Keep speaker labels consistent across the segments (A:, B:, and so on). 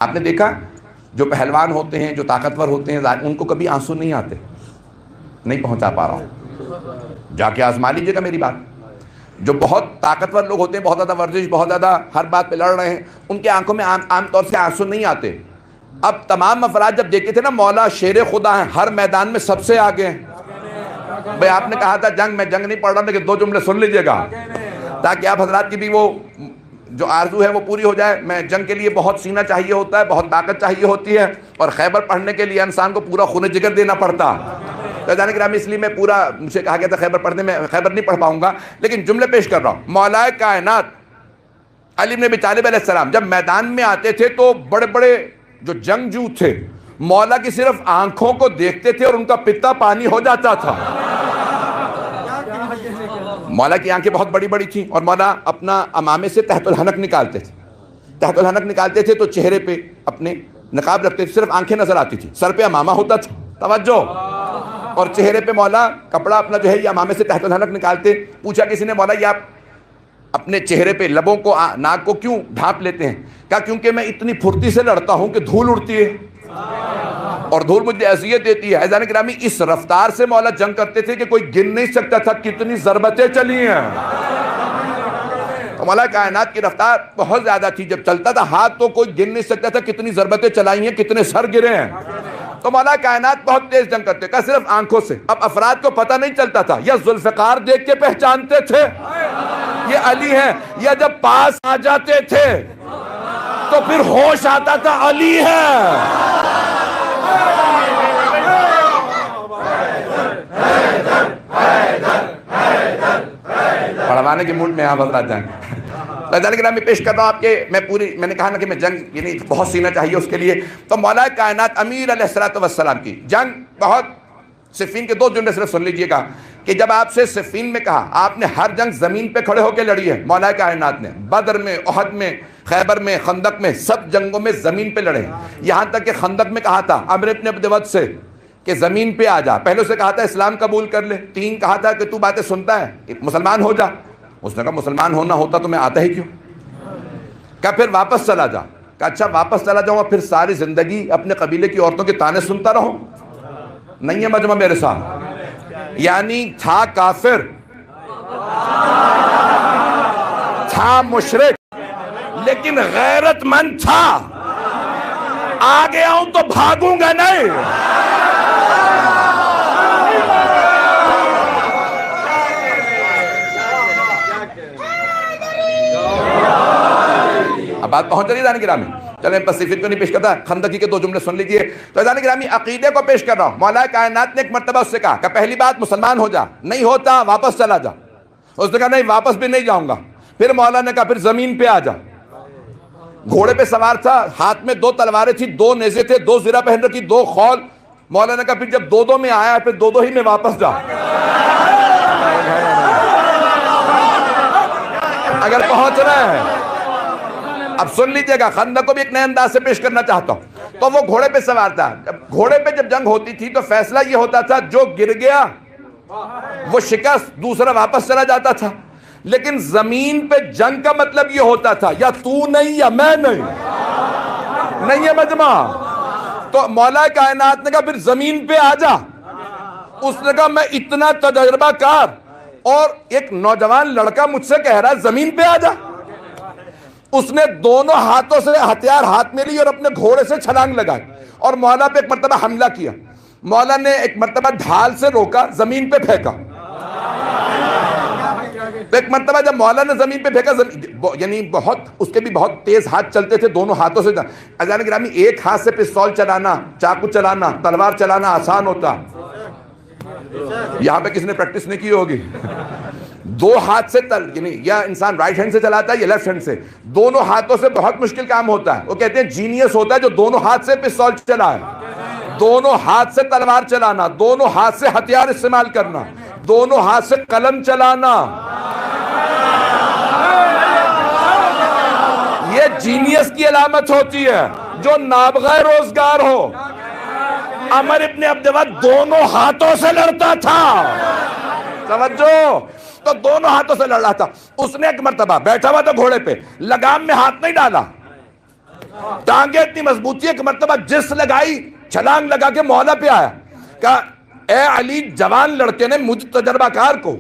A: آپ نے دیکھا جو پہلوان ہوتے ہیں، جو طاقتور ہوتے ہیں، ان کو کبھی آنسو نہیں آتے. نہیں پہنچا پا رہا ہوں، جا کے آزما لیجیے گا میری بات. جو بہت طاقتور لوگ ہوتے ہیں، بہت زیادہ ورزش، بہت زیادہ ہر بات پہ لڑ رہے ہیں، ان کے آنکھوں میں عام طور سے آنسو نہیں آتے. اب تمام افراد جب دیکھے تھے نا مولا شیر خدا ہیں، ہر میدان میں سب سے آگے ہیں. بھئی آپ نے کہا تھا میں جنگ نہیں پڑھ رہا، لیکن 2 جملے سن لیجئے گا تاکہ آپ حضرات کی بھی وہ جو آرزو ہے وہ پوری ہو جائے. میں جنگ کے لیے بہت سینہ چاہیے ہوتا ہے، بہت طاقت چاہیے ہوتی ہے، اور خیبر پڑھنے کے لیے انسان کو پورا خون جگر دینا پڑتا. جانے گرامی اس لیے میں پورا مجھے کہا گیا تھا خیبر پڑھنے میں، خیبر نہیں پڑھ پاؤں گا، لیکن جملے پیش کر رہا ہوں. مولا کائنات علی بن ابی طالب علیہ السلام جب میدان میں آتے تھے تو بڑے بڑے جو جنگجو تھے مولا کی صرف آنکھوں کو دیکھتے تھے اور ان کا پتا پانی ہو جاتا تھا. مولا کی آنکھیں بہت بڑی بڑی تھیں، اور مولا اپنا امامے سے تحت الحنک نکالتے تھے. تحت الحنک نکالتے تھے تو چہرے پہ اپنے نقاب رکھتے تھے، صرف آنکھیں نظر آتی تھی، سر پہ امامہ ہوتا تھا. توجہ. اور چہرے پہ مولا کپڑا اپنا جو ہے یہ امامے سے تحت الحنک نکالتے. پوچھا کسی نے مولا یہ آپ اپنے چہرے پہ لبوں کو ناک کو کیوں ڈھانپ لیتے ہیں؟ کہا کیونکہ میں اتنی پھرتی سے لڑتا ہوں کہ دھول اڑتی ہے اور دھول مجھے اذیت دیتی ہے. عزیزان گرامی اس رفتار سے مولا جنگ کرتے تھے کہ کوئی گن نہیں سکتا تھا کتنی ضربتیں چلی ہیں. مولا کائنات کی رفتار بہت زیادہ تھی، جب چلتا تھا ہاتھ تو کوئی گن نہیں سکتا تھا کتنی ضربتیں چلائی ہیں، کتنے سر گرے ہیں. تو مولا کائنات بہت تیز جنگ کرتے کہ صرف آنکھوں سے. اب افراد کو پتہ نہیں چلتا تھا، یا ذوالفقار دیکھ کے پہچانتے تھے یہ علی ہیں، یا جب پاس آ جاتے تھے تو پھر ہوش آتا تھا علی ہے. پڑھوانے کے موڈ میں آپ حضرات جائیں. لذلك گرامی پیش کر رہا ہوں آپ کے میں نے کہا نا کہ میں جنگ یعنی بہت سینہ چاہیے اس کے لیے. تو مولا کائنات امیر علیہ السلام کی جنگ بہت. صفین کے 2 جملے صرف سن لیجئے گا کہ جب آپ سے صفین میں کہا آپ نے ہر جنگ زمین پہ کھڑے ہو کے لڑی ہے. مولا کائنات نے بدر میں، احد میں، خیبر میں، خندق میں، سب جنگوں میں زمین پہ لڑے. یہاں تک کہ خندق میں کہا تھا عمرو بن عبد ود سے کہ زمین پہ آ جا. پہلے اسے کہا تھا اسلام قبول کر لے. 3 کہا تھا کہ تو باتیں سنتا ہے مسلمان ہو جا. اس نے کہا مسلمان ہونا ہوتا تو میں آتا ہی کیوں. کہا پھر واپس چلا جا. کہا اچھا واپس چلا جاؤں گا پھر ساری زندگی اپنے قبیلے کی عورتوں کے تانے سنتا رہوں؟ نہیں ہے مجمع میرے ساتھ. یعنی تھا کافر، تھا مشرک، لیکن غیرت مند تھا. آگے آؤں تو بھاگوں گا نہیں. اب بات پہنچ رہی ہے جان گرامی. چلیں پیسیفک کو نہیں پیش کرتا، خندقی کے 2 جملے سن لیجئے. تو جان گرامی عقیدے کو پیش کر رہا ہوں. مولا کائنات نے ایک مرتبہ اس سے کہا کہ پہلی بات مسلمان ہو جا. نہیں ہوتا واپس چلا جا. اس نے کہا نہیں واپس بھی نہیں جاؤں گا. پھر مولا نے کہا پھر زمین پہ آ جا. گھوڑے پہ سوار تھا، ہاتھ میں 2 تلواریں تھی، 2 نیزے تھے، 2 زرہ پہن رکھی، 2 خول. مولا نے کہا پھر جب 2 میں آیا پھر 2 ہی میں واپس جا. اگر پہنچ رہا ہے. اب سن لیجئے گا، خندق کو بھی ایک نئے انداز سے پیش کرنا چاہتا ہوں. تو وہ گھوڑے پہ سوار تھا. گھوڑے پہ جب جنگ ہوتی تھی تو فیصلہ یہ ہوتا تھا جو گر گیا وہ شکست، دوسرا واپس چلا جاتا تھا. لیکن زمین پہ جنگ کا مطلب یہ ہوتا تھا یا تو نہیں یا میں نہیں. نہیں ہے مجمع. تو مولا کائنات نے کہا پھر زمین پہ آ جا. اس نے کہا میں اتنا تجربہ کار اور ایک نوجوان لڑکا مجھ سے کہہ رہا ہے زمین پہ آ جا. اس نے دونوں ہاتھوں سے ہتھیار ہاتھ میں لی اور اپنے گھوڑے سے چھلانگ لگائی اور مولا پہ ایک مرتبہ حملہ کیا. مولا نے ایک مرتبہ ڈھال سے روکا، زمین پہ پھینکا. ایک مرتبہ جب مولا نے زمین پہ پھینکا، یعنی بہت اس کے بھی بہت تیز ہاتھ چلتے تھے، دونوں ہاتھوں سے. عزیزان گرامی ایک ہاتھ سے پستول چلانا، چاقو چلانا، تلوار چلانا آسان ہوتا. یہاں پہ کسی نے پریکٹس نہیں کی ہوگی. 2 ہاتھ سے یعنی یا انسان رائٹ ہینڈ سے چلاتا ہے یا لیفٹ ہینڈ سے. دونوں ہاتھوں سے بہت مشکل کام ہوتا ہے. وہ کہتے ہیں جینیس ہوتا ہے جو دونوں ہاتھ سے پستول چلائے، دونوں ہاتھ سے تلوار چلانا، دونوں ہاتھ سے ہتھیار استعمال کرنا، دونوں ہاتھ سے قلم چلانا. یہ جینیس کی علامت ہوتی ہے. جو نابغہ روزگار ہو. عمر ابن عبد ود دونوں ہاتھوں سے لڑتا تھا. توجہ. تو دونوں ہاتھوں سے لڑ رہا تھا. اس نے ایک مرتبہ بیٹھا ہوا تھا گھوڑے پہ، لگام میں ہاتھ نہیں ڈالا. ٹانگیں اتنی مضبوط تھی، ایک مرتبہ جس لگائی چھلانگ لگا کے مولا پہ آیا، کہا اے علی جوان لڑکے نے مجھ تجربہ کار کو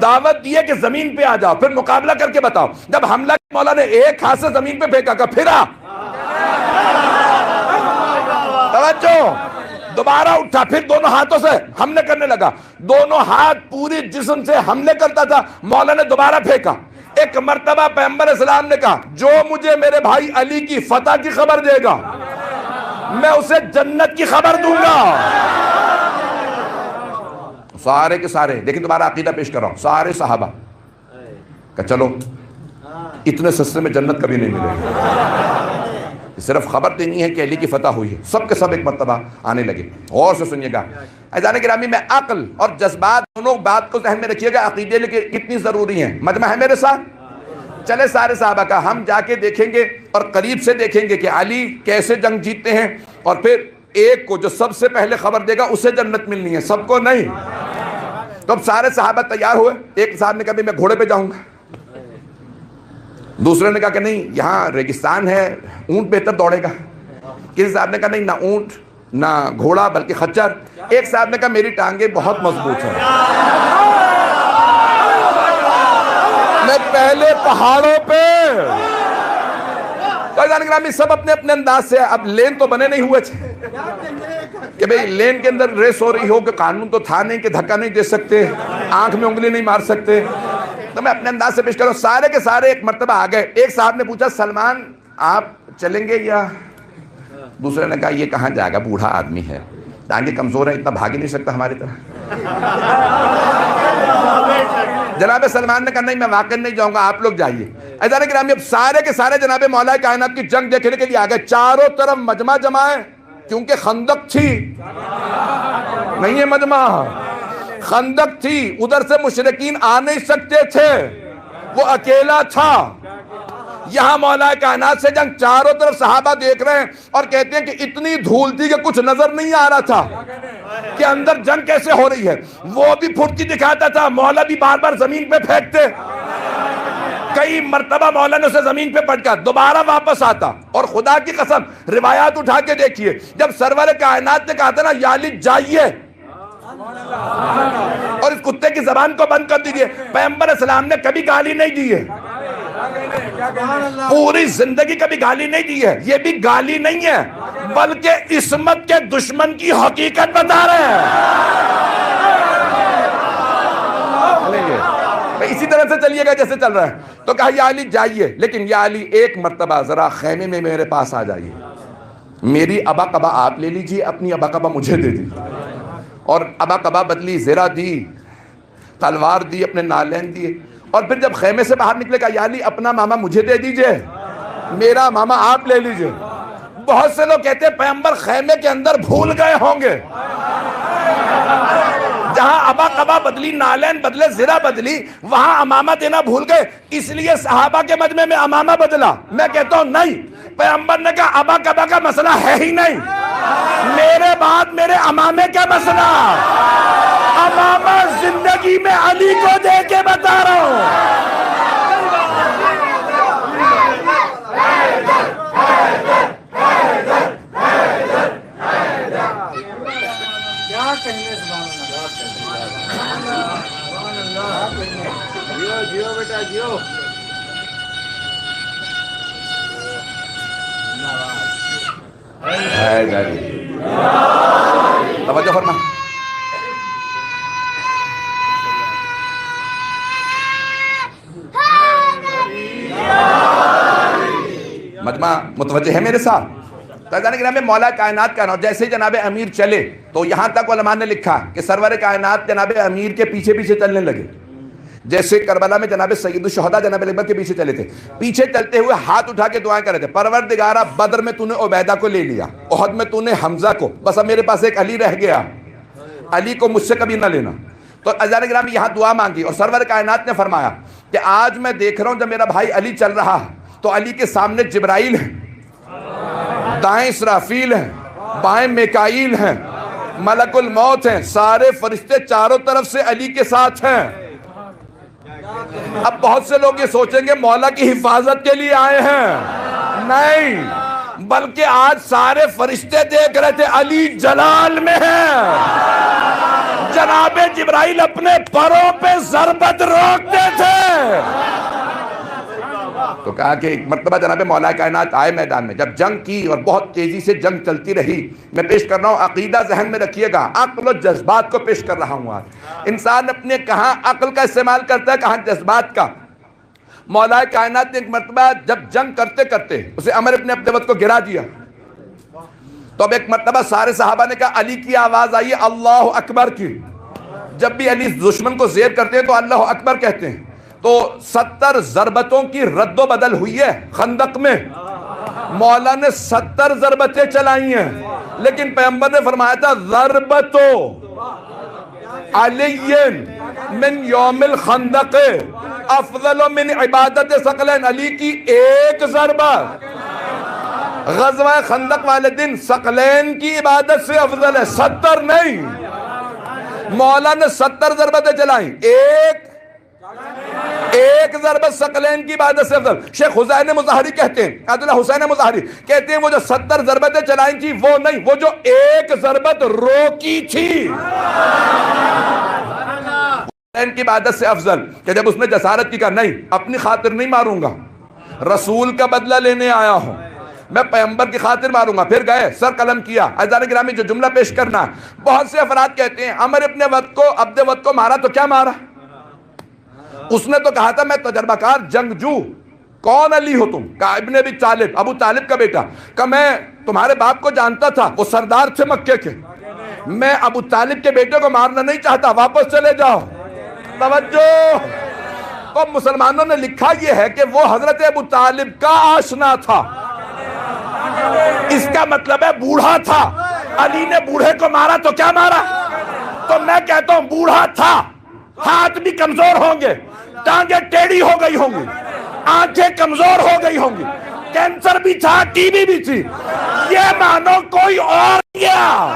A: دعوت دی ہے کہ زمین پہ آ جاؤ، پھر مقابلہ کر کے بتاؤ۔ جب حملہ کیا مولا نے ایک ہاتھ سے زمین پہ پھینکا، کہا پھر آ، توجہ، دوبارہ اٹھا، پھر دونوں ہاتھوں سے حملے کرنے لگا، دونوں ہاتھ پوری جسم سے حملے کرتا تھا۔ مولا نے دوبارہ پھینکا، ایک مرتبہ پیغمبر اسلام نے کہا جو مجھے میرے بھائی علی کی فتح کی خبر دے گا میں اسے جنت کی خبر دوں گا۔ سارے کے سارے، لیکن دوبارہ عقیدہ پیش کر رہا ہوں، سارے صحابہ کہ چلو اتنے سستے میں جنت کبھی نہیں ملے گی، صرف خبر دینی ہے کہ علی کی فتح ہوئی ہے۔ سب کے سب ایک مرتبہ آنے لگے۔ غور سے سنیے گا عزیزان گرامی، میں عقل اور جذبات دونوں بات کو ذہن میں رکھیے گا، عقیدے لیکن کتنی ضروری ہیں۔ مجمع ہے میرے ساتھ؟ چلے سارے صحابہ کا ہم جا کے دیکھیں گے اور قریب سے دیکھیں گے کہ علی کیسے جنگ جیتتے ہیں، اور پھر ایک کو جو سب سے پہلے خبر دے گا اسے جنت ملنی ہے، سب کو نہیں۔ تو اب سارے صحابہ تیار ہوئے، ایک صاحب نے کہا میں گھوڑے پہ جاؤں گا، دوسرے نے کہا کہ نہیں یہاں ریگستان ہے، اونٹ بہتر دوڑے گا، کسی صاحب نے کہا نہیں نہ اونٹ نہ گھوڑا بلکہ خچر، ایک صاحب نے کہا میری ٹانگیں بہت مضبوط ہیں، میں پہلے پہاڑوں پہ۔ سب اپنے اپنے انداز سے، اب لین تو بنے نہیں ہوئے تھے کہ بھئی لین کے اندر ریس ہو رہی ہو، کہ قانون تو تھا نہیں کہ دھکا نہیں دے سکتے، آنکھ میں انگلی نہیں مار سکتے، تو میں اپنے انداز سے پیش کروں۔ سارے کے سارے ایک مرتبہ آ گئے۔ ایک صاحب نے پوچھا سلمان آپ چلیں گے یا؟ دوسرے نے کہا یہ کہاں جائے گا، بوڑھا آدمی ہے، ٹانگیں کمزور ہیں، اتنا بھاگ ہی نہیں سکتا ہماری طرح۔ جناب سلمان نے کہا نہیں میں واقعی نہیں جاؤں گا، آپ لوگ جائیے۔ عزیزان گرامی اب سارے کے سارے جناب مولا کائنات کی جنگ دیکھنے کے لیے آ گئے، چاروں طرف مجمع جمع ہے، کیونکہ خندق تھی، نہیں ہے مجمع، خندق تھی، ادھر سے مشرکین آ نہیں سکتے تھے، وہ اکیلا تھا۔ یہاں مولا کائنات سے جنگ، چاروں طرف صحابہ دیکھ رہے ہیں اور کہتے ہیں کہ اتنی دھول تھی کہ کچھ نظر نہیں آ رہا تھا کہ اندر جنگ کیسے ہو رہی ہے۔ وہ بھی پھٹتی دکھاتا تھا، مولا بھی بار بار زمین پہ پھینکتے، کئی مرتبہ مولا نے اسے زمین پہ پٹکا، دوبارہ واپس آتا، اور خدا کی قسم روایات اٹھا کے دیکھیے، جب سرور کائنات نے کہا تھا نا یا علی جائیے، اور اس کتے کی زبان کو بند کر دیجئے، پیغمبر اسلام نے کبھی گالی نہیں دی ہے، پوری زندگی کبھی گالی نہیں دی ہے، یہ بھی گالی نہیں ہے بلکہ عصمت کے دشمن کی حقیقت بتا رہے ہیں۔ اسی طرح سے چلیے گا جیسے چل رہا ہے۔ تو کہا یا علی جائیے، لیکن یا علی ایک مرتبہ ذرا خیمے میں میرے پاس آ جائیے، میری ابا قبا آپ لے لیجئے، اپنی ابا قبا مجھے دے دی، اور ابا قبا بدلی، زرہ دی، تلوار دی، اپنے نالین دیے، اور پھر جب خیمے سے باہر نکلے گا یا علی اپنا ماما مجھے دے دیجئے، میرا ماما آپ لے لیجئے۔ بہت سے لوگ کہتے ہیں پیغمبر خیمے کے اندر بھول گئے ہوں گے، جہاں ابا قبا بدلی، نالین بدلے، زرہ بدلی، وہاں امامہ دینا بھول گئے، اس لیے صحابہ کے مجمع میں امامہ بدلا۔ میں کہتا ہوں نہیں، پیغمبر نے کہا ابا قبا کا مسئلہ ہے ہی نہیں، میرے بعد میرے امامے کا مسئلہ، امامہ زندگی میں علی کو دے کے بتا رہا ہوں۔ توجہ فرما، مجمع متوجہ ہے میرے ساتھ؟ میں مولا کائنات کا نام، جیسے جناب امیر چلے تو یہاں تک علماء نے لکھا کہ سرور کائنات جناب امیر کے پیچھے پیچھے چلنے لگے، جیسے کربلا میں جناب سید الشہداء جناب علی اکبر کے پیچھے چلے تھے، پیچھے چلتے ہوئے ہاتھ اٹھا کے دعائیں کر رہے تھے، پروردگارہ بدر میں تو نے عبیدہ کو لے لیا، احد میں تو نے حمزہ کو، بس اب میرے پاس ایک علی رہ گیا، علی کو مجھ سے کبھی نہ لینا۔ تو عزیزان گرامی یہاں دعا مانگی، اور سرور کائنات نے فرمایا کہ آج میں دیکھ رہا ہوں جب میرا بھائی علی چل رہا تو علی کے سامنے جبرائیل ہیں، دائیں اسرافیل ہیں، بائیں میکائیل ہیں، ملک الموت ہیں، سارے فرشتے چاروں طرف سے علی کے ساتھ ہیں۔ اب بہت سے لوگ یہ سوچیں گے مولا کی حفاظت کے لیے آئے ہیں، نہیں، بلکہ آج سارے فرشتے دیکھ رہے تھے علی جلال میں ہے۔ جناب جبرائیل اپنے پروں پہ ضربت روکتے تھے۔ تو کہا کہ ایک مرتبہ جناب مولا کائنات آئے میدان میں، جب جنگ کی اور بہت تیزی سے جنگ چلتی رہی۔ میں پیش کر رہا ہوں، عقیدہ ذہن میں رکھیے گا، عقل و جذبات کو پیش کر رہا ہوں آج۔ انسان اپنے کہاں عقل کا استعمال کرتا ہے، کہاں جذبات کا۔ مولا کائنات نے ایک مرتبہ جب جنگ کرتے کرتے اسے عمر ابن عبد الود کو گرا دیا، تو اب ایک مرتبہ سارے صحابہ نے کہا علی کی آواز آئی اللہ اکبر کی۔ جب بھی علی دشمن کو زیر کرتے ہیں تو اللہ اکبر کہتے ہیں۔ تو 70 ضربتوں کی رد و بدل ہوئی ہے خندق میں، مولا نے 70 ضربتیں چلائی ہیں، لیکن پیغمبر نے فرمایا تھا ضربتو علی من یوم الخندق افضل من عبادت ثقلین، علی کی ایک ضربت غزوہ خندق والے دن ثقلین کی عبادت سے افضل ہے، 70 نہیں۔ مولا نے 70 ضربتیں چلائیں، ایک ضربت ثقلین کی عبادت سے افضل۔ شیخ حسین مظاہری کہتے ہیں، عبداللہ حسین مظاہری کہتے ہیں وہ جو 70 ضربتیں چلائیں تھی وہ نہیں، وہ جو ایک ضربت روکی تھی کی عبادت سے افضل۔ کہ جب اس نے جسارت کی کہا نہیں، اپنی خاطر نہیں ماروں گا، رسول کا بدلہ لینے آیا ہوں، میں پیغمبر کی خاطر ماروں گا۔ پھر گئے، سر قلم کیا۔ عزیزان گرامی، جو جملہ پیش کرنا ہے، بہت سے افراد کہتے ہیں عمر ابن عبد ود کو مارا تو کیا مارا؟ اس نے تو کہا تھا میں تجربہ کار جنگجو۔ کون علی ہو تم؟ کہا ابن ابی طالب، ابو طالب کا بیٹا۔ کہا میں تمہارے باپ کو جانتا تھا، وہ سردار تھے مکے کے، میں ابو طالب کے بیٹے کو مارنا نہیں چاہتا، واپس چلے جاؤ۔ توجہ، تو مسلمانوں نے لکھا یہ ہے کہ وہ حضرت ابو طالب کا آشنا تھا، اس کا مطلب ہے بوڑھا تھا۔ علی نے بوڑھے کو مارا تو کیا مارا؟ تو میں کہتا ہوں بوڑھا تھا، ہاتھ بھی کمزور ہوں گے، ٹانگیں ٹیڑھی ہو گئی ہوں گی، آنکھیں کمزور ہو گئی ہوں گی، کینسر بھی تھا، ٹی بی بھی تھی، یہ مانو کوئی اور گیا۔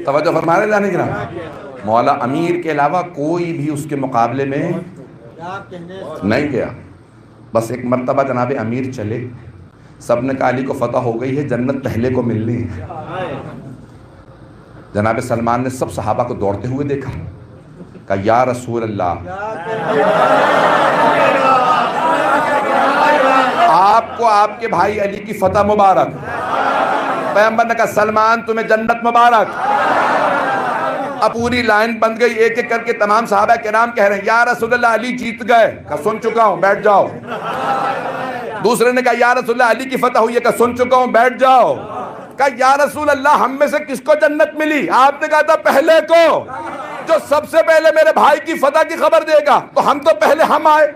A: توجہ فرما رہے جانے گرام، مولا امیر کے علاوہ کوئی بھی اس کے مقابلے میں نہیں گیا۔ بس ایک مرتبہ جناب امیر چلے، سب نے کہا علی کو فتح ہو گئی ہے، جنت پہلے کو ملنی ہے۔ جناب سلمان نے سب صحابہ کو دوڑتے ہوئے دیکھا، کہا یا رسول اللہ، آپ کو آپ کے بھائی علی کی فتح مبارک۔ پیغمبر نے کہا سلمان تمہیں جنت مبارک۔ اب پوری لائن بند گئی، ایک ایک کر کے تمام صحابہ کرام کہہ رہے ہیں یا رسول اللہ علی جیت گئے۔ کہا سن چکا ہوں، بیٹھ جاؤ۔ دوسرے نے کہا یا رسول اللہ علی کی فتح ہوئی ہے۔ کہا سن چکا ہوں، بیٹھ جاؤ۔ کہا یا رسول اللہ ہم میں سے کس کو جنت ملی؟ آپ نے کہا تھا پہلے کو، جو سب سے پہلے میرے بھائی کی فتح کی خبر دے گا، تو ہم تو پہلے ہم آئے۔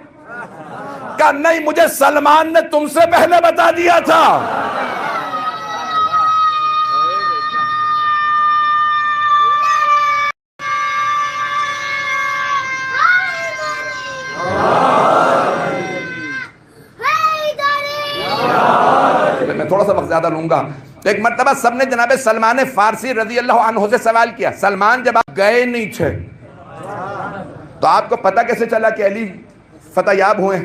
A: کہا نہیں، مجھے سلمان نے تم سے پہلے بتا دیا تھا۔ میں تھوڑا سا وقت زیادہ لوں گا۔ تو ایک مرتبہ سب نے جناب سلمان فارسی رضی اللہ عنہ سے سوال کیا، سلمان جب آپ گئے نہیں تھے تو آپ کو پتہ کیسے چلا کہ علی فتح یاب ہوئے؟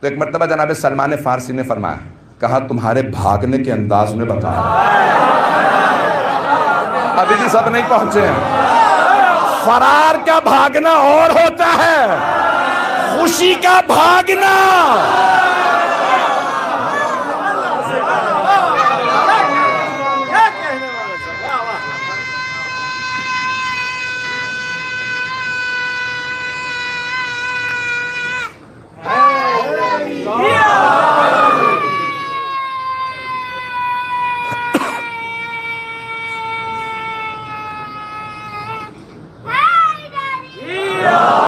A: تو ایک مرتبہ جناب سلمان فارسی نے فرمایا، کہا تمہارے بھاگنے کے انداز میں بتایا۔ ابھی بھی سب نہیں پہنچے ہیں۔ فرار کا بھاگنا اور ہوتا ہے، خوشی کا بھاگنا